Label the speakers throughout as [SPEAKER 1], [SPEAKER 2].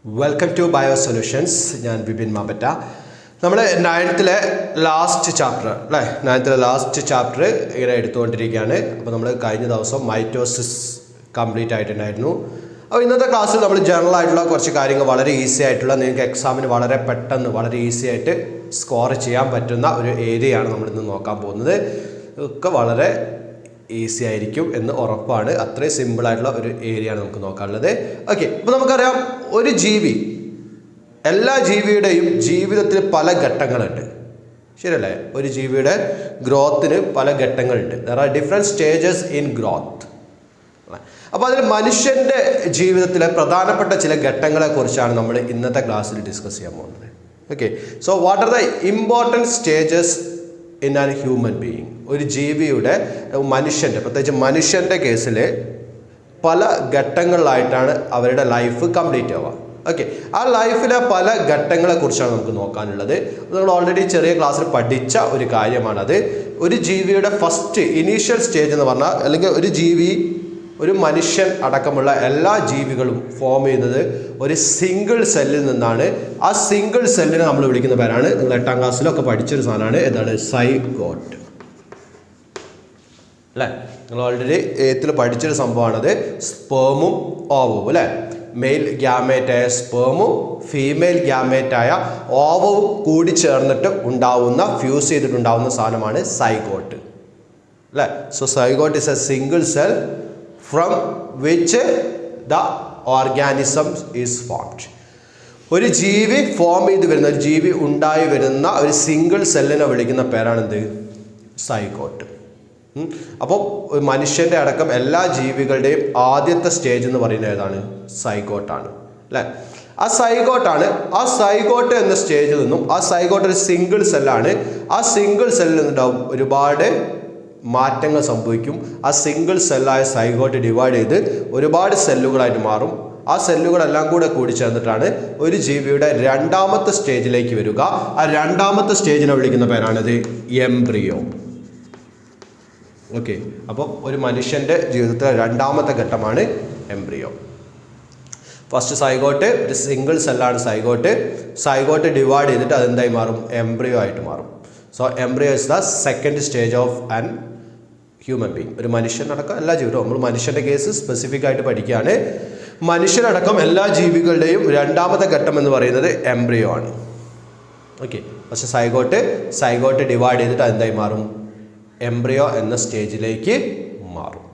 [SPEAKER 1] Welcome to BioSolutions. ഞാൻ വിപിൻ മാമ്പറ്റ. നമ്മൾ 9th last chapter അല്ലേ 9th ലാസ്റ്റ് ചാപ്റ്റർ ഇങ്ങനെ എടുത്തുകൊണ്ടിരിക്കുകയാണ്. അപ്പോൾ നമ്മൾ കഴിഞ്ഞ ദിവസം മൈറ്റോസിസ് കംപ്ലീറ്റ് ആയിട്ടുണ്ടായിരുന്നു. അപ്പോൾ ഇന്നത്തെ ക്ലാസ്സിൽ നമ്മൾ ജനറൽ ആയിട്ടുള്ള കുറച്ച് കാര്യങ്ങൾ വളരെ ഈസി ആയിട്ടുള്ള നിങ്ങൾക്ക് എക്സാമിന് വളരെ പെട്ടെന്ന് വളരെ ഈസി ആയിട്ട് സ്കോർ ചെയ്യാൻ പറ്റുന്ന ഒരു ഏരിയയാണ് നമ്മൾ ഇന്ന് നോക്കാൻ പോകുന്നത്. ഒക്കെ വളരെ ഈസി ആയിരിക്കും എന്ന് ഉറപ്പാണ്. അത്രയും സിമ്പിളായിട്ടുള്ള ഒരു ഏരിയയാണ് നമുക്ക് നോക്കാനുള്ളത്. ഓക്കെ, അപ്പോൾ നമുക്കറിയാം ഒരു ജീവി എല്ലാ ജീവിയുടെയും ജീവിതത്തിൽ പല ഘട്ടങ്ങളുണ്ട്, ശരിയല്ലേ? ഒരു ജീവിയുടെ ഗ്രോത്തിന് പല ഘട്ടങ്ങളുണ്ട്. There are different stages in growth. അപ്പോൾ അതിൽ മനുഷ്യൻ്റെ ജീവിതത്തിലെ പ്രധാനപ്പെട്ട ചില ഘട്ടങ്ങളെക്കുറിച്ചാണ് നമ്മൾ ഇന്നത്തെ ക്ലാസ്സിൽ ഡിസ്കസ് ചെയ്യാൻ പോകുന്നത്. Okay, so what are the important stages in an human being? ഒരു ജീവിയുടെ മനുഷ്യൻ്റെ പ്രത്യേകിച്ച് മനുഷ്യൻ്റെ കേസിൽ പല ഘട്ടങ്ങളിലായിട്ടാണ് അവരുടെ ലൈഫ് കംപ്ലീറ്റ് ആവുക. ഓക്കെ, ആ ലൈഫിലെ പല ഘട്ടങ്ങളെക്കുറിച്ചാണ് നമുക്ക് നോക്കാനുള്ളത്. നമ്മൾ ഓൾറെഡി ചെറിയ ക്ലാസ്സിൽ പഠിച്ച ഒരു കാര്യമാണത്. ഒരു ജീവിയുടെ ഫസ്റ്റ് ഇനീഷ്യൽ സ്റ്റേജ് എന്ന് പറഞ്ഞാൽ, അല്ലെങ്കിൽ ഒരു മനുഷ്യൻ അടക്കമുള്ള എല്ലാ ജീവികളും ഫോം ചെയ്യുന്നത് ഒരു സിംഗിൾ സെല്ലിൽ നിന്നാണ്. ആ സിംഗിൾ സെല്ലിനെ നമ്മൾ വിളിക്കുന്ന പേരാണ്, നിങ്ങൾ 8ാം ക്ലാസ്സിലൊക്കെ പഠിച്ചൊരു സാധനമാണ്, എന്താണ്? സൈഗോട്ട് അല്ലേ? നിങ്ങൾ ഓൾറെഡി 8th പഠിച്ചൊരു സംഭവമാണത്. സ്പേമും ഓവവും അല്ലേ? മെയിൽ ഗ്യാമേറ്റായ സ്പേമും ഫീമെയിൽ ഗ്യാമേറ്റായ ഓവവും കൂടി ചേർന്നിട്ട് ഉണ്ടാവുന്ന ഫ്യൂസ് ചെയ്തിട്ടുണ്ടാവുന്ന സാധനമാണ് സൈഗോട്ട് അല്ലേ? So zygote is A single cell from which the organism is formed. ഒരു ജീവി ഫോം ചെയ്ത് വരുന്ന, ഒരു ജീവി ഉണ്ടായി വരുന്ന ഒരു സിംഗിൾ സെല്ലിനെ വിളിക്കുന്ന പേരാണെന്ത്? സൈഗോട്ട്. അപ്പോൾ മനുഷ്യൻ്റെ അടക്കം എല്ലാ ജീവികളുടെയും ആദ്യത്തെ സ്റ്റേജ് എന്ന് പറയുന്നത് ഏതാണ്? സൈഗോട്ടാണ് അല്ലേ? ആ സൈഗോട്ട് എന്ന സ്റ്റേജിൽ നിന്നും, ആ സൈഗോട്ട് ഒരു സിംഗിൾ സെല്ലാണ്. ആ സിംഗിൾ സെല്ലിൽ നിന്നുണ്ടാവും ഒരുപാട് മാറ്റങ്ങൾ സംഭവിക്കും. ആ സിംഗിൾ സെല്ലായ സൈഗോട്ട് ഡിവൈഡ് ചെയ്ത് ഒരുപാട് സെല്ലുകളായിട്ട് മാറും. ആ സെല്ലുകളെല്ലാം കൂടി ചേർന്നിട്ടാണ് ഒരു ജീവിയുടെ രണ്ടാമത്തെ സ്റ്റേജിലേക്ക് വരിക. ആ രണ്ടാമത്തെ സ്റ്റേജിനെ വിളിക്കുന്ന പേരാണിത് എംബ്രിയോ. ഓക്കെ, അപ്പോൾ ഒരു മനുഷ്യൻ്റെ ജീവിതത്തിലെ രണ്ടാമത്തെ ഘട്ടമാണ് എംബ്രിയോ. ഫസ്റ്റ് സൈഗോട്ട് ഒരു സിംഗിൾ സെല്ലാണ് സൈഗോട്ട് ഡിവൈഡ് ചെയ്തിട്ട് അതെന്തായി മാറും? എംബ്രിയോ ആയിട്ട് മാറും. So embryo is the second stage of an human being. ഒരു മനുഷ്യനടക്കം എല്ലാ ജീവികളും, നമ്മൾ മനുഷ്യൻ്റെ കേസ് സ്പെസിഫിക് ആയിട്ട് പഠിക്കുകയാണ്. മനുഷ്യനടക്കം എല്ലാ ജീവികളുടെയും രണ്ടാമത്തെ ഘട്ടം എന്ന് പറയുന്നത് എംബ്രിയോ ആണ്. ഓക്കെ, പക്ഷെ സൈഗോട്ട് ഡിവൈഡ് ചെയ്തിട്ട് അതെന്തായി മാറും? എംബ്രിയോ എന്ന സ്റ്റേജിലേക്ക് മാറും.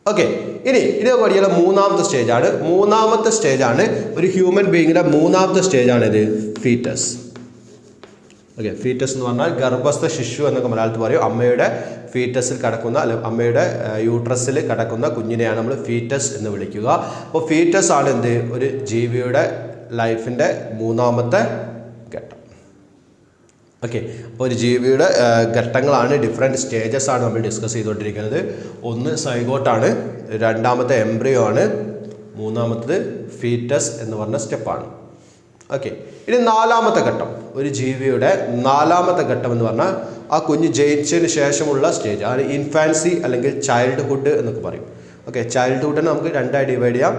[SPEAKER 1] ഓക്കെ, ഇനി പഠിക്കുന്ന മൂന്നാമത്തെ സ്റ്റേജാണ് ഒരു ഹ്യൂമൻ ബീയിങ്ങിൻ്റെ മൂന്നാമത്തെ സ്റ്റേജാണിത് ഫീറ്റസ്. ഓക്കെ, ഫീറ്റസ് എന്ന് പറഞ്ഞാൽ ഗർഭസ്ഥ ശിശു എന്നൊക്കെ മലയാളത്തിൽ പറയും. അമ്മയുടെ ഫീറ്റസിൽ കിടക്കുന്ന, അല്ലെ അമ്മയുടെ യൂട്രസിൽ കിടക്കുന്ന കുഞ്ഞിനെയാണ് നമ്മൾ ഫീറ്റസ് എന്ന് വിളിക്കുക. അപ്പോൾ ഫീറ്റസ് ആണ് എന്ത്? ഒരു ജീവിയുടെ ലൈഫിൻ്റെ മൂന്നാമത്തെ ഘട്ടം. ഓക്കെ, അപ്പോൾ ഒരു ജീവിയുടെ ഘട്ടങ്ങളാണ്, ഡിഫറെൻറ്റ് സ്റ്റേജസ് ആണ് നമ്മൾ ഡിസ്കസ് ചെയ്തുകൊണ്ടിരിക്കുന്നത്. ഒന്ന് സൈഗോട്ടാണ്, രണ്ടാമത്തെ എംബ്രിയോ ആണ്, മൂന്നാമത്തത് ഫീറ്റസ് എന്ന് പറഞ്ഞ സ്റ്റെപ്പാണ്. ഓക്കെ, ഇനി നാലാമത്തെ ഘട്ടം, ഒരു ജീവിയുടെ നാലാമത്തെ ഘട്ടം എന്ന് പറഞ്ഞാൽ ആ കുഞ്ഞ് ജനിച്ചതിന് ശേഷമുള്ള സ്റ്റേജ് ആണ് ഇൻഫാൻസി അല്ലെങ്കിൽ ചൈൽഡ്ഹുഡ് എന്നൊക്കെ പറയും. ഓക്കെ, ചൈൽഡ്ഹുഡിനെ നമുക്ക് രണ്ടായി ഡിവൈഡ് ചെയ്യാം.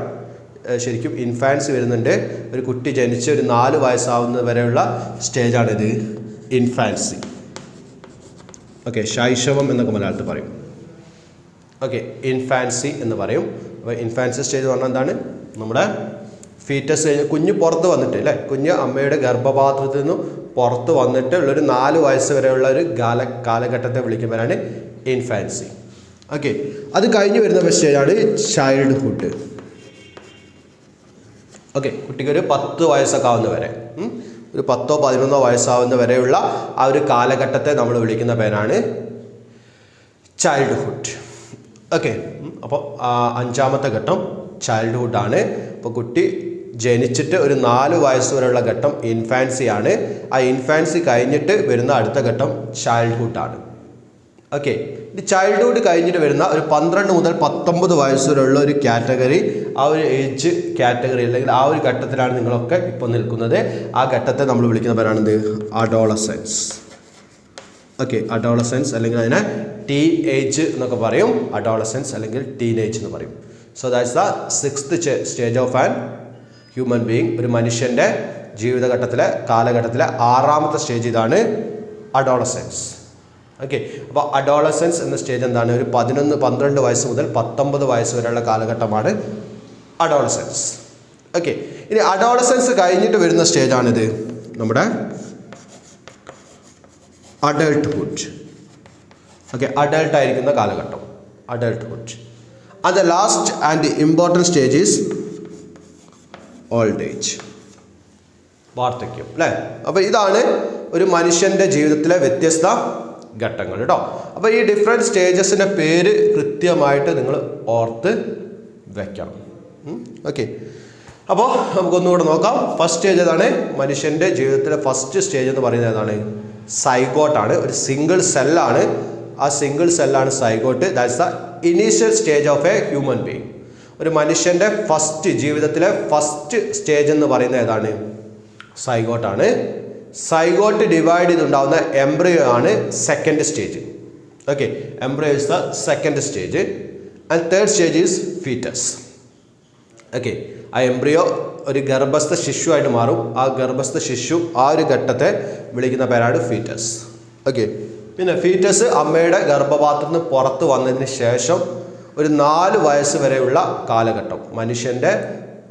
[SPEAKER 1] ശരിക്കും ഇൻഫാൻസി വരുന്നുണ്ട്, ഒരു കുട്ടി ജനിച്ച് ഒരു 4 വയസ്സാവുന്നത് വരെയുള്ള സ്റ്റേജാണിത് ഇൻഫാൻസി. ഓക്കെ, ശൈശവം എന്നൊക്കെ മലയാളത്തിൽ പറയും. ഓക്കെ, ഇൻഫാൻസി എന്ന് പറയും. അപ്പോൾ ഇൻഫാൻസി സ്റ്റേജ് എന്ന് പറഞ്ഞാൽ എന്താണ്? നമ്മുടെ ഫീറ്റസ് കഴിഞ്ഞ് കുഞ്ഞ് പുറത്ത് വന്നിട്ട് അല്ലേ, കുഞ്ഞ് അമ്മയുടെ ഗർഭപാത്രത്തിൽ നിന്ന് പുറത്ത് വന്നിട്ട് ഉള്ളൊരു 4 വയസ്സ് വരെയുള്ള ഒരു കാലഘട്ടത്തെ വിളിക്കുമ്പോഴാണ് ഇൻഫാൻസി. ഓക്കെ, അത് കഴിഞ്ഞ് വരുന്ന സ്റ്റേജാണ് ചൈൽഡ്ഹുഡ്. ഓക്കെ, കുട്ടിക്ക് ഒരു 10 വയസ്സൊക്കെ ആവുന്ന വരെ, ഒരു 10 11 വയസ്സാവുന്ന വരെയുള്ള ആ ഒരു കാലഘട്ടത്തെ നമ്മൾ വിളിക്കുന്ന പേരാണ് ചൈൽഡ്ഹുഡ്. ഓക്കെ, അപ്പോൾ അഞ്ചാമത്തെ ഘട്ടം ചൈൽഡ്ഹുഡാണ്. അപ്പോൾ കുട്ടി ജനിച്ചിട്ട് ഒരു 4 വയസ്സ് വരെയുള്ള ഘട്ടം ഇൻഫാൻസി ആണ്. ആ ഇൻഫാൻസി കഴിഞ്ഞിട്ട് വരുന്ന അടുത്ത ഘട്ടം ചൈൽഡ്ഹുഡാണ്. ഓക്കെ, ഈ ചൈൽഡ്ഹുഡ് കഴിഞ്ഞിട്ട് വരുന്ന ഒരു 12 മുതൽ 19 വയസ്സ് വരെയുള്ള ഒരു കാറ്റഗറി, ആ ഒരു ഏജ് കാറ്റഗറി അല്ലെങ്കിൽ ആ ഒരു ഘട്ടത്തിലാണ് നിങ്ങളൊക്കെ ഇപ്പോൾ നിൽക്കുന്നത്. ആ ഘട്ടത്തെ നമ്മൾ വിളിക്കുന്ന പേരാണെന്ത്? അഡോളസൻസ്. ഓക്കെ, അഡോളസൻസ് അല്ലെങ്കിൽ അതിനെ ടീൻ ഏജ് എന്നൊക്കെ പറയും. അഡോളസൻസ് അല്ലെങ്കിൽ ടീനേജ് എന്ന് പറയും. So that's the 6th stage of an human being ഒരു മനുഷ്യൻ്റെ ജീവിതഘട്ടത്തിലെ കാലഘട്ടത്തിലെ 6ാമത്തെ സ്റ്റേജ് ഇതാണ് അഡോളസെൻസ്. ഓക്കെ, അപ്പോൾ അഡോളസെൻസ് എന്ന സ്റ്റേജ് എന്താണ്? ഒരു 11-12 വയസ്സ് മുതൽ 19 വയസ്സ് വരെയുള്ള കാലഘട്ടമാണ് അഡോളസെൻസ്. ഓക്കെ, ഇനി അഡോളസെൻസ് കഴിഞ്ഞിട്ട് വരുന്ന സ്റ്റേജാണിത് നമ്മുടെ അഡൾട്ട്ഹുഡ്. ഓക്കെ, അഡൾട്ടായിരിക്കുന്ന കാലഘട്ടം adulthood. And the last and important stage is old age, വാർദ്ധക്യം അല്ലേ. അപ്പോൾ ഇതാണ് ഒരു മനുഷ്യൻ്റെ ജീവിതത്തിലെ വ്യത്യസ്ത ഘട്ടങ്ങൾ കേട്ടോ. അപ്പോൾ ഈ ഡിഫറെൻറ്റ് സ്റ്റേജസിൻ്റെ പേര് കൃത്യമായിട്ട് നിങ്ങൾ ഓർത്ത് വയ്ക്കണം. ഓക്കെ, അപ്പോൾ നമുക്കൊന്നുകൂടെ നോക്കാം. ഫസ്റ്റ് സ്റ്റേജ് ഏതാണ്? മനുഷ്യൻ്റെ ജീവിതത്തിലെ ഫസ്റ്റ് സ്റ്റേജ് എന്ന് പറയുന്നത് ഏതാണ്? സൈഗോട്ടാണ്. ഒരു സിംഗിൾ സെല്ലാണ്. ആ സിംഗിൾ സെല്ലാണ് zygote. That's the initial stage of a human being. ഒരു മനുഷ്യൻ്റെ ജീവിതത്തിലെ ഫസ്റ്റ് സ്റ്റേജ് എന്ന് പറയുന്നത് ഏതാണ്? സൈഗോട്ടാണ്. സൈഗോട്ട് ഡിവൈഡ് ചെയ്തുണ്ടാവുന്ന എംബ്രിയോ ആണ് second stage. Okay, embryo is the second stage. And third stage is foetus. Okay, ആ എംബ്രിയോ ഒരു ഗർഭസ്ഥ ശിശു ആയിട്ട് മാറും. ആ ഗർഭസ്ഥ ശിശു ആ ഒരു ഘട്ടത്തെ വിളിക്കുന്ന പേരാണ് ഫീറ്റസ്. ഓക്കെ, പിന്നെ ഫീറ്റസ് അമ്മയുടെ ഗർഭപാത്രത്തിൽ നിന്ന് പുറത്ത് വന്നതിന് ശേഷം ഒരു 4 വയസ്സ് വരെയുള്ള കാലഘട്ടം, മനുഷ്യൻ്റെ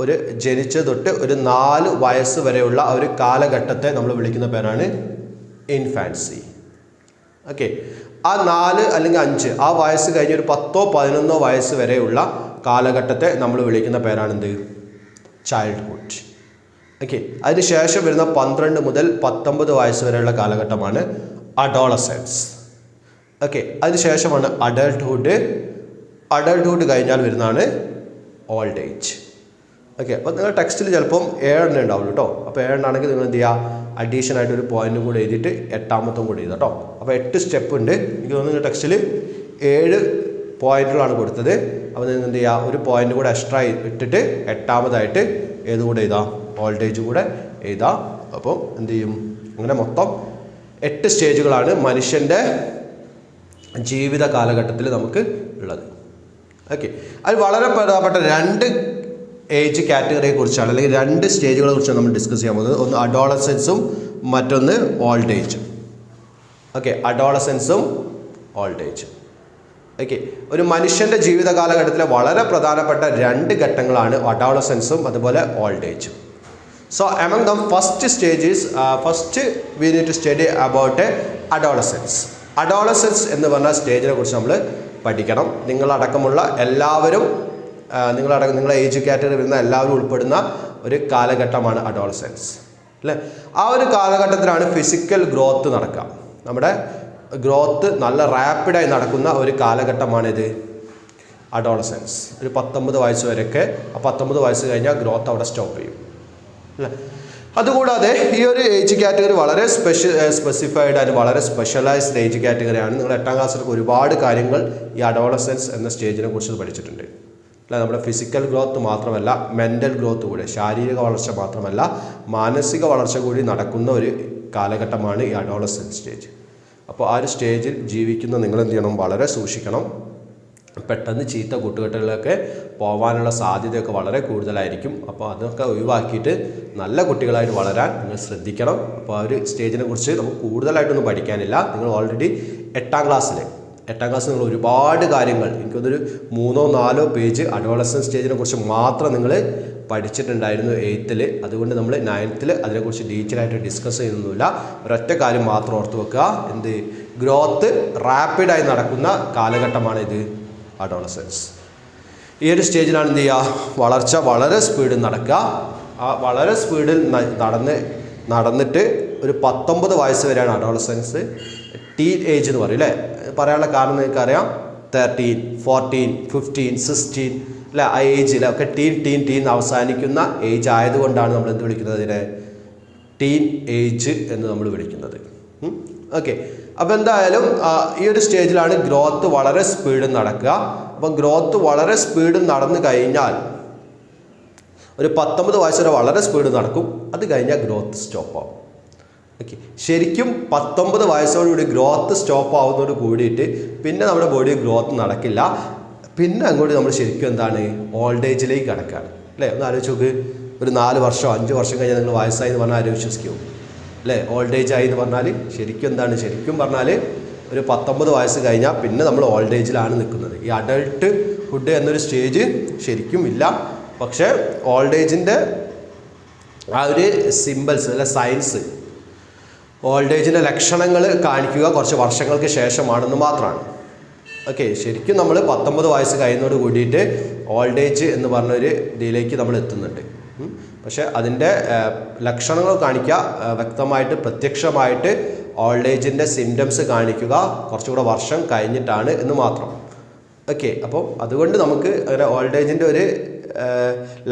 [SPEAKER 1] ഒരു ജനിച്ച തൊട്ട് ഒരു 4 വയസ്സ് വരെയുള്ള ഒരു കാലഘട്ടത്തെ നമ്മൾ വിളിക്കുന്ന പേരാണ് ഇൻഫാൻസി. ഓക്കെ, ആ 4 അല്ലെങ്കിൽ 5 ആ വയസ്സ് കഴിഞ്ഞ് ഒരു 10-11 വയസ്സ് വരെയുള്ള കാലഘട്ടത്തെ നമ്മൾ വിളിക്കുന്ന പേരാണ് എന്ത്? ചൈൽഡ്ഹുഡ്. ഓക്കെ, അതിനുശേഷം വരുന്ന 12 മുതൽ 19 വയസ്സ് വരെയുള്ള കാലഘട്ടമാണ് അഡോളസെൻസ്. ഓക്കെ, അതിനുശേഷമാണ് അഡൾട്ട്ഹുഡ്. അഡൾട്ട്ഹുഡ് കഴിഞ്ഞാൽ വരുന്നതാണ് ഓൾഡ് ഏജ്. ഓക്കെ, അപ്പോൾ നിങ്ങൾ ടെക്സ്റ്റിൽ ചിലപ്പം 7 ഉണ്ടാവുള്ളൂ കേട്ടോ. അപ്പോൾ 7 ആണെങ്കിൽ നിങ്ങൾ എന്ത് ചെയ്യുക? അഡീഷൻ ആയിട്ട് ഒരു പോയിന്റും കൂടെ എഴുതിയിട്ട് 8ാമത്തും കൂടെ എഴുതാം കേട്ടോ. അപ്പോൾ 8 സ്റ്റെപ്പ് ഉണ്ട്. എനിക്ക് തോന്നുന്നു ടെക്സ്റ്റിൽ 7 പോയിന്റുകളാണ് കൊടുത്തത്. അപ്പോൾ നിങ്ങൾ എന്ത് ചെയ്യുക? ഒരു പോയിന്റ് കൂടെ എക്സ്ട്രാ ഇട്ടിട്ട് 8ാമതായിട്ട് ഏതുകൂടെ എഴുതാം? ഓൾഡ് ഏജ് കൂടെ എഴുതാം. അപ്പോൾ എന്ത് ചെയ്യും? അങ്ങനെ മൊത്തം 8 സ്റ്റേജുകളാണ് മനുഷ്യൻ്റെ ജീവിത കാലഘട്ടത്തിൽ നമുക്ക് ഉള്ളത്. ഓക്കെ, അത് വളരെ പ്രധാനപ്പെട്ട 2 ഏജ് കാറ്റഗറിയെ കുറിച്ചാണ്, അല്ലെങ്കിൽ 2 സ്റ്റേജുകളെ കുറിച്ചാണ് നമ്മൾ ഡിസ്കസ് ചെയ്യാൻ പോകുന്നത്. ഒന്ന് അഡോളസെൻസും മറ്റൊന്ന് ഓൾഡ് ഏജും. ഓക്കെ, അഡോളസെൻസും ഓൾഡ് ഏജും. ഓക്കെ, ഒരു മനുഷ്യൻ്റെ ജീവിത കാലഘട്ടത്തിലെ വളരെ പ്രധാനപ്പെട്ട 2 ഘട്ടങ്ങളാണ് അഡോളസെൻസും അതുപോലെ ഓൾഡ് ഏജും. So among them first stages first we need to study about adolescence. Adolescence എന്ന് പറഞ്ഞ സ്റ്റേജിനെ കുറിച്ച് നമ്മൾ പഠിക്കണം. നിങ്ങളടക്കമുള്ള എല്ലാവരും നിങ്ങളെ ഏജ് കാറ്റഗറി വരുന്ന എല്ലാവരും ഉൾപ്പെടുന്ന ഒരു കാലഘട്ടമാണ് അഡോളസെൻസ് അല്ലേ. ആ ഒരു കാലഘട്ടത്തിലാണ് ഫിസിക്കൽ ഗ്രോത്ത് നടക്കുക. നമ്മുടെ ഗ്രോത്ത് നല്ല റാപ്പിഡായി നടക്കുന്ന ഒരു കാലഘട്ടമാണിത് അഡോളസെൻസ്. ഒരു 19 വയസ്സ് വരെയൊക്കെ. ആ 19 വയസ്സ് കഴിഞ്ഞാൽ ഗ്രോത്ത് അവിടെ സ്റ്റോപ്പ് ചെയ്യും അല്ലേ. അതുകൂടാതെ ഈ ഒരു ഏജ് കാറ്റഗറി വളരെ സ്പെസിഫൈഡ് ആൻഡ് വളരെ സ്പെഷ്യലൈസ്ഡ് ഏജ് കാറ്റഗറിയാണ്. നിങ്ങൾ 8ാം ക്ലാസ്സിലൊക്കെ ഒരുപാട് കാര്യങ്ങൾ ഈ അഡോളസെൻസ് എന്ന സ്റ്റേജിനെ കുറിച്ച് പഠിച്ചിട്ടുണ്ട് അല്ല. നമ്മുടെ ഫിസിക്കൽ ഗ്രോത്ത് മാത്രമല്ല, മെൻ്റൽ ഗ്രോത്ത് കൂടെ, ശാരീരിക വളർച്ച മാത്രമല്ല മാനസിക വളർച്ച കൂടി നടക്കുന്ന ഒരു കാലഘട്ടമാണ് ഈ അഡോളസെൻസ് സ്റ്റേജ്. അപ്പോൾ ആ ഒരു സ്റ്റേജിൽ ജീവിക്കുന്ന നിങ്ങൾ എന്ത് ചെയ്യണം? വളരെ സൂക്ഷിക്കണം. പെട്ടെന്ന് ചീത്ത കൂട്ടുകെട്ടുകളിലൊക്കെ പോകാനുള്ള സാധ്യതയൊക്കെ വളരെ കൂടുതലായിരിക്കും. അപ്പോൾ അതൊക്കെ ഒഴിവാക്കിയിട്ട് നല്ല കുട്ടികളായിട്ട് വളരാൻ നിങ്ങൾ ശ്രദ്ധിക്കണം. അപ്പോൾ ആ ഒരു സ്റ്റേജിനെ കുറിച്ച് നമുക്ക് കൂടുതലായിട്ടൊന്നും പഠിക്കാനില്ല. നിങ്ങൾ ഓൾറെഡി 8ാം ക്ലാസ്സിൽ നിങ്ങൾ ഒരുപാട് കാര്യങ്ങൾ, എനിക്കൊന്നൊരു 3-4 പേജ് അഡോളസെൻസ് സ്റ്റേജിനെ കുറിച്ച് മാത്രം നിങ്ങൾ പഠിച്ചിട്ടുണ്ടായിരുന്നു 8ൽ. അതുകൊണ്ട് നമ്മൾ 9th അതിനെക്കുറിച്ച് ഡീറ്റെയിൽ ആയിട്ട് ഡിസ്കസ് ചെയ്യുന്നൊന്നുമില്ല. ഒരൊറ്റ കാര്യം മാത്രം ഓർത്ത് വെക്കുക. എന്ത്? ഗ്രോത്ത് റാപ്പിഡായി നടക്കുന്ന കാലഘട്ടമാണിത് അഡോളസെൻസ്. ഈ ഒരു സ്റ്റേജിലാണ് എന്ത് ചെയ്യുക? വളർച്ച വളരെ സ്പീഡിൽ നടക്കുക. ആ വളരെ സ്പീഡിൽ നടന്നിട്ട് ഒരു 19 വയസ്സ് വരെയാണ് അഡോളസെൻസ്. ടീൻ ഏജ് എന്ന് പറയും അല്ലേ. പറയാനുള്ള കാരണം നിങ്ങൾക്കറിയാം. 13, 14, 15, 16 അല്ലേ. ആ ഏജിലൊക്കെ ടീൻ അവസാനിക്കുന്ന ഏജ് ആയതുകൊണ്ടാണ് നമ്മൾ എന്ത് വിളിക്കുന്നത്? അതിനെ ടീൻ ഏജ് എന്ന് നമ്മൾ വിളിക്കുന്നത്. ഓക്കെ, അപ്പോൾ എന്തായാലും ഈ ഒരു സ്റ്റേജിലാണ് ഗ്രോത്ത് വളരെ സ്പീഡിൽ നടക്കുക. അപ്പം ഗ്രോത്ത് വളരെ സ്പീഡിൽ നടന്നു കഴിഞ്ഞാൽ ഒരു 19 വയസ്സ് വരെ വളരെ സ്പീഡിൽ നടക്കും. അത് കഴിഞ്ഞാൽ ഗ്രോത്ത് സ്റ്റോപ്പ് ആവും. ഓക്കെ, ശരിക്കും 19 വയസ്സോടുകൂടി ഗ്രോത്ത് സ്റ്റോപ്പ് ആവുന്നതോട് കൂടിയിട്ട് പിന്നെ നമ്മുടെ ബോഡി ഗ്രോത്ത് നടക്കില്ല. പിന്നെ അങ്ങോട്ട് നമ്മൾ ശരിക്കും എന്താണ്? ഓൾഡ് ഏജിലേക്ക് കിടക്കുകയാണ് അല്ലേ. ഒന്ന് ആലോചിച്ച് നോക്ക്. ഒരു 4 വർഷം 5 വർഷം കഴിഞ്ഞാൽ നിങ്ങൾ വയസ്സായി എന്ന് പറഞ്ഞാൽ ആരും വിശ്വസിക്കുമോ? അല്ലേ? ഓൾഡ് ഏജ് ആയി എന്ന് പറഞ്ഞാൽ ശരിക്കും എന്താണ്? ശരിക്കും പറഞ്ഞാൽ ഒരു 19 വയസ്സ് കഴിഞ്ഞാൽ പിന്നെ നമ്മൾ ഓൾഡ് ഏജിലാണ് നിൽക്കുന്നത്. ഈ അഡൾട്ട് ഹുഡ് എന്നൊരു സ്റ്റേജ് ശരിക്കും ഇല്ല. പക്ഷേ ഓൾഡ് ഏജിൻ്റെ ആ ഒരു സിമ്പിൾസ് അല്ലെ സയൻസ്, ഓൾഡ് ഏജിൻ്റെ ലക്ഷണങ്ങൾ കാണിക്കുക കുറച്ച് വർഷങ്ങൾക്ക് ശേഷമാണെന്ന് മാത്രമാണ്. ഓക്കെ, ശരിക്കും നമ്മൾ 19 വയസ്സ് കഴിയുന്നതോട് കൂടിയിട്ട് ഓൾഡ് ഏജ് എന്ന് പറഞ്ഞൊരു ഇതിലേക്ക് നമ്മൾ എത്തുന്നുണ്ട്. പക്ഷേ അതിൻ്റെ ലക്ഷണങ്ങൾ കാണിക്കുക വ്യക്തമായിട്ട് പ്രത്യക്ഷമായിട്ട് ഓൾഡ് ഏജിൻ്റെ സിംറ്റംസ് കാണിക്കുക കുറച്ചുകൂടെ വർഷം കഴിഞ്ഞിട്ടാണ് എന്ന് മാത്രം. ഓക്കെ, അപ്പോൾ അതുകൊണ്ട് നമുക്ക് അങ്ങനെ ഓൾഡ് ഏജിൻ്റെ ഒരു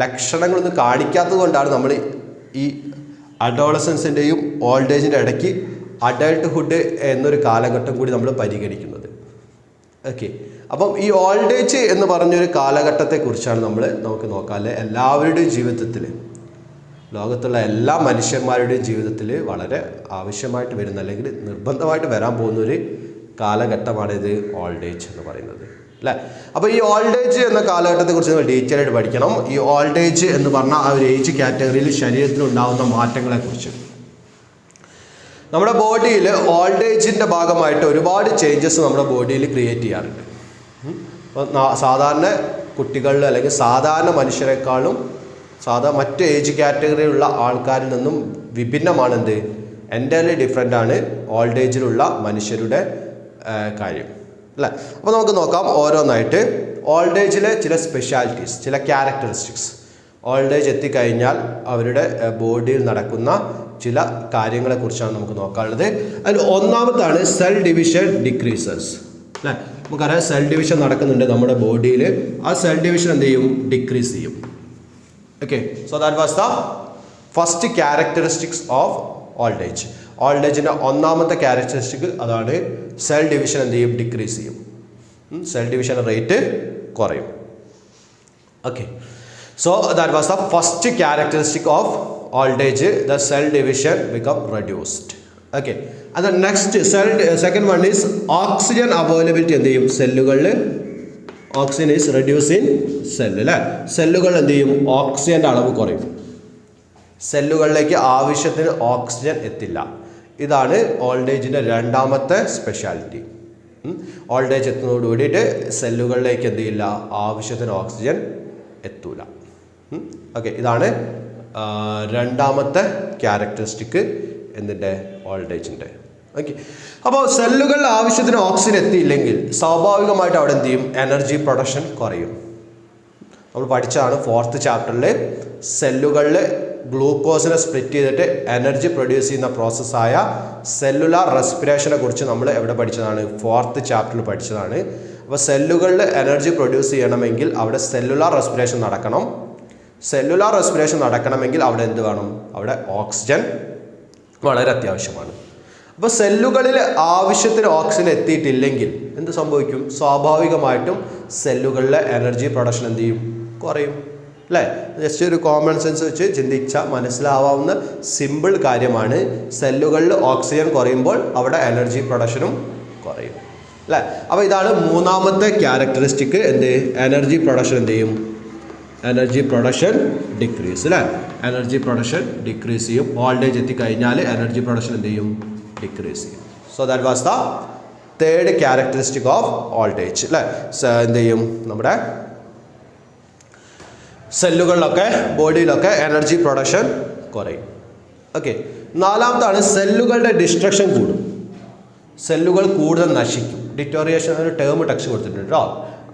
[SPEAKER 1] ലക്ഷണങ്ങളൊന്നും കാണിക്കാത്തത് കൊണ്ടാണ് നമ്മൾ ഈ അഡോളസൻസിൻ്റെയും ഓൾഡ് ഏജിൻ്റെ ഇടയ്ക്ക് അഡൾട്ട്ഹുഡ് എന്നൊരു കാലഘട്ടം കൂടി നമ്മൾ പരിഗണിക്കുന്നത്. ഓക്കെ, അപ്പം ഈ ഓൾഡ് ഏജ് എന്ന് പറഞ്ഞൊരു കാലഘട്ടത്തെക്കുറിച്ചാണ് നമുക്ക് നോക്കാം. അല്ലെ, എല്ലാവരുടെയും ജീവിതത്തിൽ, ലോകത്തുള്ള എല്ലാ മനുഷ്യന്മാരുടെയും ജീവിതത്തിൽ വളരെ ആവശ്യമായിട്ട് വരുന്ന അല്ലെങ്കിൽ നിർബന്ധമായിട്ട് വരാൻ പോകുന്നൊരു കാലഘട്ടമാണിത് ഓൾഡ് ഏജ് എന്ന് പറയുന്നത്. അല്ലേ? അപ്പോൾ ഈ ഓൾഡ് ഏജ് എന്ന കാലഘട്ടത്തെക്കുറിച്ച് നിങ്ങൾ ഡീറ്റെയിൽ ആയിട്ട് പഠിക്കണം. ഈ ഓൾഡ് ഏജ് എന്ന് പറഞ്ഞാൽ ആ ഒരു ഏജ് കാറ്റഗറിയിൽ ശരീരത്തിലുണ്ടാകുന്ന മാറ്റങ്ങളെക്കുറിച്ച്. നമ്മുടെ ബോഡിയിൽ ഓൾഡ് ഏജിൻ്റെ ഭാഗമായിട്ട് ഒരുപാട് ചേഞ്ചസ് നമ്മുടെ ബോഡിയിൽ ക്രിയേറ്റ് ചെയ്യാറുണ്ട്. സാധാരണ കുട്ടികളിൽ അല്ലെങ്കിൽ സാധാരണ മനുഷ്യരെക്കാളും മറ്റ് ഏജ് കാറ്റഗറിയിലുള്ള ആൾക്കാരിൽ നിന്നും വിഭിന്നമാണ് എന്ത്? എൻ്റയർലി ഡിഫറെൻ്റ് ആണ് ഓൾഡ് ഏജിലുള്ള മനുഷ്യരുടെ കാര്യം. അല്ലേ? അപ്പോൾ നമുക്ക് നോക്കാം ഓരോന്നായിട്ട്. ഓൾഡ് ഏജിലെ ചില സ്പെഷ്യാലിറ്റീസ്, ചില ക്യാരക്ടറിസ്റ്റിക്സ്. ഓൾഡ് ഏജ് എത്തിക്കഴിഞ്ഞാൽ അവരുടെ ബോഡിയിൽ നടക്കുന്ന ചില കാര്യങ്ങളെക്കുറിച്ചാണ് നമുക്ക് നോക്കാനുള്ളത്. അതിൽ ഒന്നാമത്താണ് സെൽ ഡിവിഷൻ ഡിക്രീസസ്. അല്ലേ? നമുക്കറിയാം സെൽ ഡിവിഷൻ നടക്കുന്നുണ്ട് നമ്മുടെ ബോഡിയിൽ. ആ സെൽ ഡിവിഷൻ എന്ത് ചെയ്യും? ഡിക്രീസ് ചെയ്യും. Okay, so that was the first characteristics of old age. Old ഏജിൻ്റെ ഒന്നാമത്തെ ക്യാരക്ടറിസ്റ്റിക് അതാണ് സെൽ ഡിവിഷൻ എന്ത് ചെയ്യും? ഡിക്രീസ് ചെയ്യും. സെൽ ഡിവിഷൻ റേറ്റ് കുറയും. Okay, so that was the first characteristic of old age, the cell division become reduced. Okay, and the next second one is oxygen availability എന്ത് ചെയ്യും? സെല്ലുകളിൽ oxygen is reduce in cell. അല്ലേ? സെല്ലുകൾ എന്ത് ചെയ്യും? ഓക്സിജൻ്റെ അളവ് കുറയും. സെല്ലുകളിലേക്ക് ആവശ്യത്തിന് ഓക്സിജൻ എത്തില്ല. ഇതാണ് ഓൾഡ് ഏജിൻ്റെ രണ്ടാമത്തെ സ്പെഷ്യാലിറ്റി. ഓൾഡ് ഏജ് എത്തുന്നതോട് കൂടിയിട്ട് സെല്ലുകളിലേക്ക് എന്ത് ചെയ്യില്ല? ആവശ്യത്തിന് ഓക്സിജൻ എത്തൂല. ഓക്കെ, ഇതാണ് രണ്ടാമത്തെ ക്യാരക്ടറിസ്റ്റിക് എന്തിൻ്റെ? ഓൾഡ് ഏജിൻ്റെ. ഓക്കെ, അപ്പോൾ സെല്ലുകളിൽ ആവശ്യത്തിന് ഓക്സിജൻ എത്തിയില്ലെങ്കിൽ സ്വാഭാവികമായിട്ട് അവിടെ എന്ത് ചെയ്യും? എനർജി പ്രൊഡക്ഷൻ കുറയും. നമ്മൾ പഠിച്ചതാണ് 4th ചാപ്റ്ററിൽ. സെല്ലുകളിൽ ഗ്ലൂക്കോസിനെ സ്പ്ലിറ്റ് ചെയ്തിട്ട് എനർജി പ്രൊഡ്യൂസ് ചെയ്യുന്ന പ്രോസസ്സായ സെല്ലുലാർ റെസ്പിറേഷനെ കുറിച്ച് നമ്മൾ എവിടെ പഠിച്ചതാണ്? 4th ചാപ്റ്ററിൽ പഠിച്ചതാണ്. അപ്പോൾ സെല്ലുകളിൽ എനർജി പ്രൊഡ്യൂസ് ചെയ്യണമെങ്കിൽ അവിടെ സെല്ലുലാർ റെസ്പിറേഷൻ നടക്കണം. സെല്ലുലാർ റെസ്പിറേഷൻ നടക്കണമെങ്കിൽ അവിടെ എന്ത് വേണം? അവിടെ ഓക്സിജൻ വളരെ അത്യാവശ്യമാണ്. അപ്പോൾ സെല്ലുകളിൽ ആവശ്യത്തിന് ഓക്സിജൻ എത്തിയിട്ടില്ലെങ്കിൽ എന്ത് സംഭവിക്കും? സ്വാഭാവികമായിട്ടും സെല്ലുകളിലെ എനർജി പ്രൊഡക്ഷൻ എന്ത് ചെയ്യും? കുറയും. അല്ലേ? ജസ്റ്റ് ഒരു കോമൺ സെൻസ് വെച്ച് ചിന്തിച്ചാൽ മനസ്സിലാവാവുന്ന സിമ്പിൾ കാര്യമാണ്. സെല്ലുകളിൽ ഓക്സിജൻ കുറയുമ്പോൾ അവിടെ എനർജി പ്രൊഡക്ഷനും കുറയും. അല്ലേ? അപ്പോൾ ഇതാണ് മൂന്നാമത്തെ ക്യാരക്ടറിസ്റ്റിക്. എന്ത്? എനർജി പ്രൊഡക്ഷൻ എന്ത് ചെയ്യും? Energy production decrease. അല്ലേ? എനർജി പ്രൊഡക്ഷൻ ഡിക്രീസ് ചെയ്യും. ഓൾഡ് ഏജ് എത്തിക്കഴിഞ്ഞാൽ എനർജി പ്രൊഡക്ഷൻ എന്ത് ചെയ്യും? ഡിക്രീസ് ചെയ്യും. So that was the third characteristic of old age. അല്ലേ? എന്ത് ചെയ്യും? നമ്മുടെ സെല്ലുകളിലൊക്കെ ബോഡിയിലൊക്കെ എനർജി പ്രൊഡക്ഷൻ കുറയും. ഓക്കെ, നാലാമത്താണ് സെല്ലുകളുടെ ഡിസ്ട്രക്ഷൻ കൂടും. സെല്ലുകൾ കൂടുതൽ നശിക്കും. ഡിറ്റോറിയേഷൻ ഒരു ടേം ടെക്സ്റ്റ് കൊടുത്തിട്ടുണ്ട് കേട്ടോ.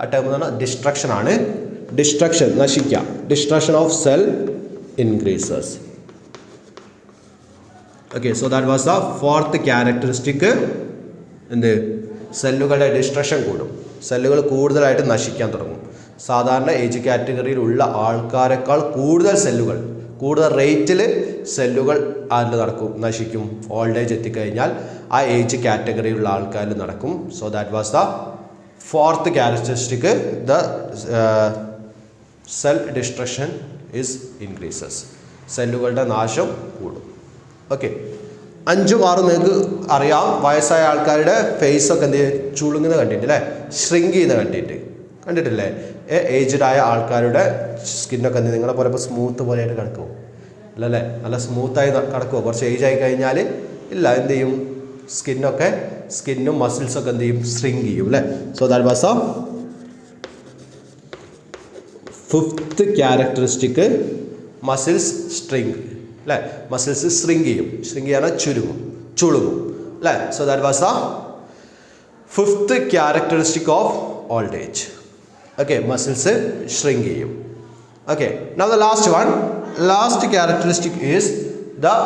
[SPEAKER 1] ആ ടേം എന്ന് പറഞ്ഞാൽ ഡിസ്ട്രക്ഷൻ ആണ്. ഡിസ്ട്രക്ഷൻ, നശിക്കുക. Destruction of cell increases. Okay, so that was the 4th characteristic. എന്ത്? സെല്ലുകളുടെ ഡിസ്ട്രക്ഷൻ കൂടും. സെല്ലുകൾ കൂടുതലായിട്ട് നശിക്കാൻ തുടങ്ങും. സാധാരണ ഏജ് കാറ്റഗറിയിലുള്ള ആൾക്കാരെക്കാൾ കൂടുതൽ സെല്ലുകൾ, കൂടുതൽ റേറ്റിൽ സെല്ലുകൾ അതിൽ നടക്കും, നശിക്കും. ഓൾഡ് ഏജ് എത്തിക്കഴിഞ്ഞാൽ ആ ഏജ് കാറ്റഗറിയിലുള്ള ആൾക്കാരിൽ നടക്കും. So that was the 4th characteristic. The cell destruction is increases. സെല്ലുകളുടെ നാശം കൂടും. ഓക്കെ, 5ഉം 6ഉം നിങ്ങൾക്ക് അറിയാം. വയസ്സായ ആൾക്കാരുടെ ഫേസൊക്കെ എന്ത് ചെയ്യും? ചുളുങ്ങുന്ന കണ്ടിട്ട്, അല്ലേ? ഷ്രിങ്ക് ചെയ്യുന്ന കണ്ടിട്ട്. കണ്ടിട്ടില്ലേ? ഏജ്ഡായ ആൾക്കാരുടെ സ്കിന്നൊക്കെ നിങ്ങളെ പോലെ ഇപ്പോൾ സ്മൂത്ത് പോലെയായിട്ട് കിടക്കുമോ? അല്ലല്ലേ? നല്ല സ്മൂത്തായി കിടക്കുമോ? കുറച്ച് ഏജ് ആയി കഴിഞ്ഞാൽ ഇല്ല, എന്ത് ചെയ്യും? സ്കിന്നും മസിൽസൊക്കെ എന്ത് ചെയ്യും? സ്ട്രിങ്ക് ചെയ്യും അല്ലേ? So that was A fifth characteristic, muscles string അല്ലേ? മസിൽസ് സ്ട്രിങ് ചെയ്യും. സ്ട്രിങ് ചെയ്യാൻ ചുളുങ്ങും അല്ലേ? So that was A fifth characteristic of old age. Okay, muscles shrink ചെയ്യും. Okay, now the last characteristic is the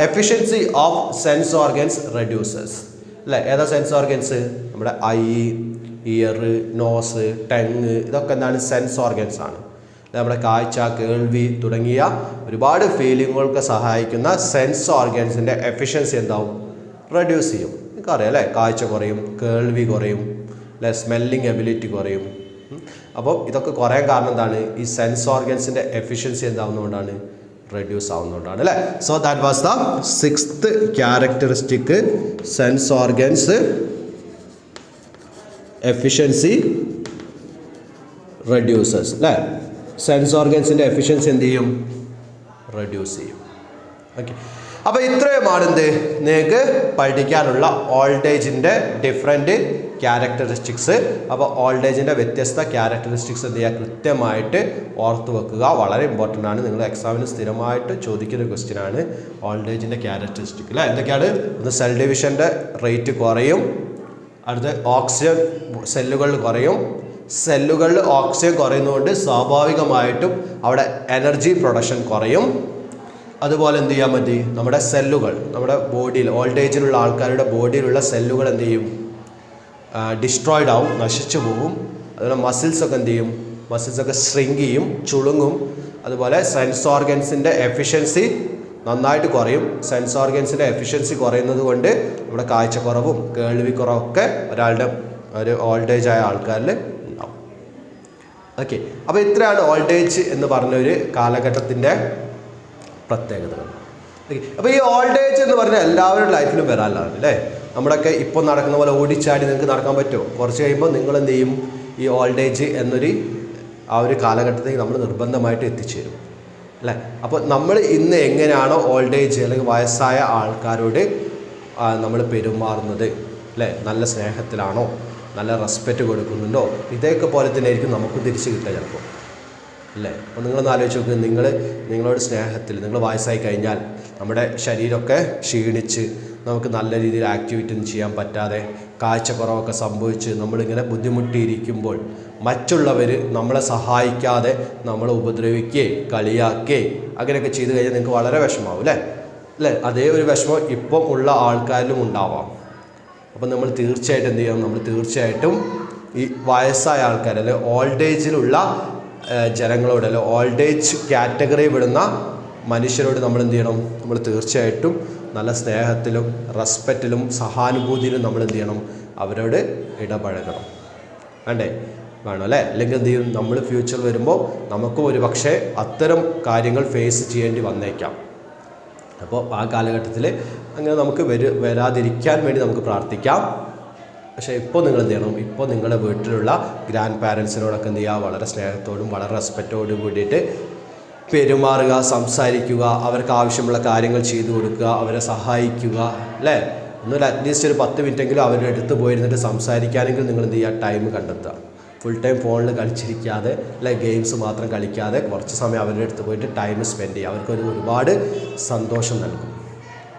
[SPEAKER 1] efficiency of sense organs reduces. അല്ലേ? ഏതാ sense organs? നമ്മുടെ I, year, nose, tongue, ഇതൊക്കെ എന്താണ്? Sense organs ആണ്. നമ്മുടെ കാഴ്ച, കേൾവി തുടങ്ങിയ ഒരുപാട് ഫീലിങ്ങുകൾക്ക് സഹായിക്കുന്ന സെൻസ് ഓർഗൻസിൻ്റെ എഫിഷ്യൻസി എന്താവും? റെഡ്യൂസ് ചെയ്യും. നിങ്ങൾക്കറിയാം അല്ലേ? കാഴ്ച കുറയും, കേൾവി കുറയും അല്ലെ? സ്മെല്ലിംഗ് എബിലിറ്റി കുറയും. അപ്പോൾ ഇതൊക്കെ കുറയാൻ കാരണം എന്താണ്? ഈ സെൻസ് ഓർഗൻസിൻ്റെ എഫിഷ്യൻസി എന്താവുന്നതുകൊണ്ടാണ്? റെഡ്യൂസ് ആവുന്നതുകൊണ്ടാണ് അല്ലേ? So that was the sixth characteristic, sense organs efficiency reduces അല്ലേ? സെൻസ് ഓർഗൻസിൻ്റെ എഫിഷ്യൻസി എന്ത് ചെയ്യും? റെഡ്യൂസ് ചെയ്യും. ഓക്കെ, അപ്പോൾ ഇത്രയുമാണ് നിങ്ങൾക്ക് പഠിക്കാനുള്ള ഓൾഡ് ഏജിൻ്റെ ഡിഫറെൻറ്റ് ക്യാരക്ടറിസ്റ്റിക്സ്. അപ്പോൾ ഓൾഡ് ഏജിൻ്റെ വ്യത്യസ്ത ക്യാരക്ടറിസ്റ്റിക്സ് എന്ത് ചെയ്യുക? കൃത്യമായിട്ട് ഓർത്ത് വെക്കുക. വളരെ ഇമ്പോർട്ടൻ്റ് ആണ്. നിങ്ങൾ എക്സാമിന് സ്ഥിരമായിട്ട് ചോദിക്കുന്ന ക്വസ്റ്റ്യൻ ആണ് ഓൾഡ് ഏജിൻ്റെ ക്യാരക്ടറിസ്റ്റിക് അല്ലേ? എന്തൊക്കെയാണ്? ഒന്ന് സെൽ ഡിവിഷൻ്റെ റേറ്റ് കുറയും, അടുത്ത് ഓക്സിജൻ സെല്ലുകളിൽ കുറയും. സെല്ലുകളിൽ ഓക്സിജൻ കുറയുന്നതുകൊണ്ട് സ്വാഭാവികമായിട്ടും അവിടെ എനർജി പ്രൊഡക്ഷൻ കുറയും. അതുപോലെ എന്ത് ചെയ്യാൻ പറ്റി? നമ്മുടെ സെല്ലുകൾ, നമ്മുടെ ബോഡിയിൽ ഓൾഡ് ഏജിലുള്ള ആൾക്കാരുടെ ബോഡിയിലുള്ള സെല്ലുകൾ എന്ത് ചെയ്യും? ഡിസ്ട്രോയിഡ് ആവും, നശിച്ചു പോകും. അതുപോലെ മസിൽസൊക്കെ എന്ത് ചെയ്യും? മസിൽസൊക്കെ സ്ട്രിങ്ക് ചെയ്യും, ചുളുങ്ങും. അതുപോലെ സെൻസ് ഓർഗൻസിൻ്റെ എഫിഷ്യൻസി നന്നായിട്ട് കുറയും. സെൻസ് ഓർഗൻസിൻ്റെ എഫിഷ്യൻസി കുറയുന്നത് കൊണ്ട് നമ്മുടെ കാഴ്ചക്കുറവും കേൾവിക്കുറവൊക്കെ ഒരു ഓൾഡ് ഏജ് ആയ ആൾക്കാരിൽ ഉണ്ടാവും. ഓക്കെ, അപ്പോൾ ഇത്രയാണ് ഓൾഡ് ഏജ് എന്ന് പറഞ്ഞൊരു കാലഘട്ടത്തിൻ്റെ പ്രത്യേകതകൾ. ഓക്കെ, അപ്പോൾ ഈ ഓൾഡ് ഏജ് എന്ന് പറഞ്ഞാൽ എല്ലാവരുടെ ലൈഫിലും വരാനുള്ളതാണ് അല്ലേ? നമ്മുടെയൊക്കെ ഇപ്പോൾ നടക്കുന്ന പോലെ ഓടിച്ചാടി നിങ്ങൾക്ക് നടക്കാൻ പറ്റുമോ? കുറച്ച് കഴിയുമ്പോൾ നിങ്ങൾ എന്ത് ചെയ്യും? ഈ ഓൾഡ് ഏജ് എന്നൊരു ആ ഒരു കാലഘട്ടത്തേക്ക് നമ്മൾ നിർബന്ധമായിട്ട് എത്തിച്ചേരും അല്ലേ? അപ്പോൾ നമ്മൾ ഇന്ന് എങ്ങനെയാണോ ഓൾഡ് ഏജ് അല്ലെങ്കിൽ വയസ്സായ ആൾക്കാരോട് നമ്മൾ പെരുമാറുന്നത് അല്ലേ? നല്ല സ്നേഹത്തിലാണോ? നല്ല റെസ്പെക്റ്റ് കൊടുക്കുന്നുണ്ടോ? ഇതൊക്കെ പോലെ തന്നെ ആയിരിക്കും നമുക്ക് തിരിച്ച് കിട്ടുക ചിലപ്പോൾ അല്ലേ? അപ്പോൾ നിങ്ങളൊന്ന് ആലോചിച്ച് നോക്ക്. നിങ്ങളോട് സ്നേഹത്തിൽ നിങ്ങൾ വയസ്സായി കഴിഞ്ഞാൽ നമ്മുടെ ശരീരമൊക്കെ ക്ഷീണിച്ച് നമുക്ക് നല്ല രീതിയിൽ ആക്ടിവിറ്റി ഒന്നും ചെയ്യാൻ പറ്റാതെ കാഴ്ചക്കുറവൊക്കെ സംഭവിച്ച് നമ്മളിങ്ങനെ ബുദ്ധിമുട്ടിയിരിക്കുമ്പോൾ മറ്റുള്ളവർ നമ്മളെ സഹായിക്കാതെ നമ്മളെ ഉപദ്രവിക്കുകയും കളിയാക്കുകയും അങ്ങനെയൊക്കെ ചെയ്ത് കഴിഞ്ഞാൽ നിങ്ങൾക്ക് വളരെ വിഷമാവും അല്ലേ? അതേ ഒരു വിഷമം ഇപ്പം ഉള്ള ആൾക്കാരിലും ഉണ്ടാവാം. അപ്പം നമ്മൾ തീർച്ചയായിട്ടും എന്ത് ചെയ്യണം? നമ്മൾ തീർച്ചയായിട്ടും ഈ വയസ്സായ ആൾക്കാർ അല്ലെ ഓൾഡ് ഏജിലുള്ള ജനങ്ങളോട് അല്ലെ ഓൾഡ് ഏജ് കാറ്റഗറി വിടുന്ന മനുഷ്യരോട് നമ്മൾ എന്ത് ചെയ്യണം? നമ്മൾ തീർച്ചയായിട്ടും നല്ല സ്നേഹത്തിലും റെസ്പെക്റ്റിലും സഹാനുഭൂതിയിലും നമ്മൾ എന്ത് ചെയ്യണം? അവരോട് ഇടപഴകണം. വേണം അല്ലേ? അല്ലെങ്കിൽ എന്ത് ചെയ്യും? നമ്മൾ ഫ്യൂച്ചർ വരുമ്പോൾ നമുക്കും ഒരു പക്ഷേ അത്തരം കാര്യങ്ങൾ ഫേസ് ചെയ്യേണ്ടി വന്നേക്കാം. അപ്പോൾ ആ കാലഘട്ടത്തിൽ അങ്ങനെ നമുക്ക് വരാതിരിക്കാൻ വേണ്ടി നമുക്ക് പ്രാർത്ഥിക്കാം. പക്ഷേ ഇപ്പോൾ നിങ്ങൾ എന്ത് ചെയ്യണം? ഇപ്പോൾ നിങ്ങളുടെ വീട്ടിലുള്ള ഗ്രാൻഡ് പാരൻസിനോടൊക്കെ എന്ത് ചെയ്യുക? വളരെ സ്നേഹത്തോടും വളരെ റെസ്പെക്റ്റോടും കൂടിയിട്ട് പെരുമാറുക, സംസാരിക്കുക, അവർക്ക് ആവശ്യമുള്ള കാര്യങ്ങൾ ചെയ്തു കൊടുക്കുക, അവരെ സഹായിക്കുക അല്ലേ? ഒന്നുമില്ല, അറ്റ്ലീസ്റ്റ് ഒരു 10 മിനിറ്റെങ്കിലും അവരുടെ അടുത്ത് പോയിരുന്നിട്ട് സംസാരിക്കാനെങ്കിൽ നിങ്ങൾ എന്ത് ചെയ്യുക? ടൈം കണ്ടെത്തുക. ഫുൾ ടൈം ഫോണിൽ കളിച്ചിരിക്കാതെ അല്ലെ ഗെയിംസ് മാത്രം കളിക്കാതെ കുറച്ച് സമയം അവരുടെ അടുത്ത് പോയിട്ട് ടൈം സ്പെൻഡ് ചെയ്യുക. അവർക്കൊരു ഒരുപാട് സന്തോഷം നൽകും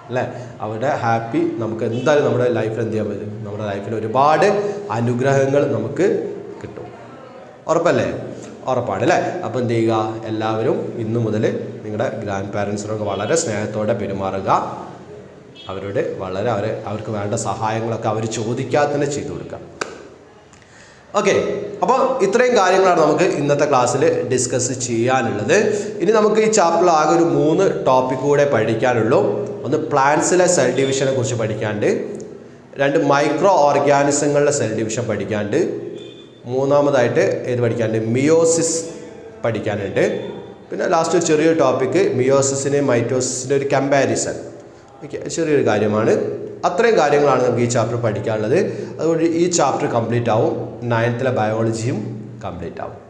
[SPEAKER 1] അല്ലേ? അവരുടെ ഹാപ്പി നമുക്ക് എന്തായാലും നമ്മുടെ ലൈഫിൽ എന്ത് ചെയ്യാൻ പറ്റും? നമ്മുടെ ലൈഫിൽ ഒരുപാട് അനുഗ്രഹങ്ങൾ നമുക്ക് കിട്ടും. ഉറപ്പല്ലേ? ഉറപ്പാണ് അല്ലേ? അപ്പോൾ എന്ത് ചെയ്യുക? എല്ലാവരും ഇന്നു മുതൽ നിങ്ങളുടെ ഗ്രാൻഡ് പാരൻസിനോട് വളരെ സ്നേഹത്തോടെ പെരുമാറുക. അവരോട് വളരെ അവർക്ക് വേണ്ട സഹായങ്ങളൊക്കെ അവർ ചോദിക്കാതെ തന്നെ ചെയ്തു കൊടുക്കുക. ഓക്കെ, അപ്പോൾ ഇത്രയും കാര്യങ്ങളാണ് നമുക്ക് ഇന്നത്തെ ക്ലാസ്സിൽ ഡിസ്കസ് ചെയ്യാനുള്ളത്. ഇനി നമുക്ക് ഈ ചാപ്റ്ററിൽ ആകെ ഒരു 3 ടോപ്പിക് കൂടെ പഠിക്കാനുള്ളൂ. ഒന്ന് പ്ലാന്റ്സിലെ സെൽ ഡിവിഷനെ കുറിച്ച് പഠിക്കാണ്ട്, 2 മൈക്രോ ഓർഗാനിസങ്ങളുടെ സെൽ ഡിവിഷൻ പഠിക്കാണ്ട്, മൂന്നാമതായിട്ട് ഏത് പഠിക്കാനുണ്ട്? മിയോസിസ് പഠിക്കാനുണ്ട്. പിന്നെ ലാസ്റ്റ് ഒരു ചെറിയൊരു ടോപ്പിക്ക് മിയോസിസിനെയും മൈറ്റോസിസിൻ്റെ ഒരു കമ്പാരിസൺ. ഓക്കെ, ചെറിയൊരു കാര്യമാണ്. അത്രയും കാര്യങ്ങളാണ് നമുക്ക് ഈ ചാപ്റ്റർ പഠിക്കാനുള്ളത്. അതുകൊണ്ട് ഈ ചാപ്റ്റർ കംപ്ലീറ്റ് ആവും. 9th ബയോളജിയും കംപ്ലീറ്റ് ആവും.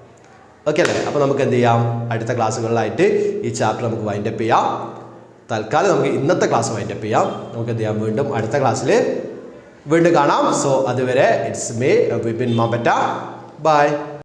[SPEAKER 1] ഓക്കെ അല്ലേ? അപ്പോൾ നമുക്ക് എന്ത് ചെയ്യാം, അടുത്ത ക്ലാസ്സുകളിലായിട്ട് ഈ ചാപ്റ്റർ നമുക്ക് വൈൻഡപ്പ് ചെയ്യാം. തൽക്കാലം നമുക്ക് ഇന്നത്തെ ക്ലാസ് വൈൻഡപ്പ് ചെയ്യാം. നമുക്ക് എന്ത് ചെയ്യാം, വീണ്ടും അടുത്ത ക്ലാസ്സിൽ വീണ്ടും കാണാം. സോ അതുവരെ it's me Vipin Mampatta. By.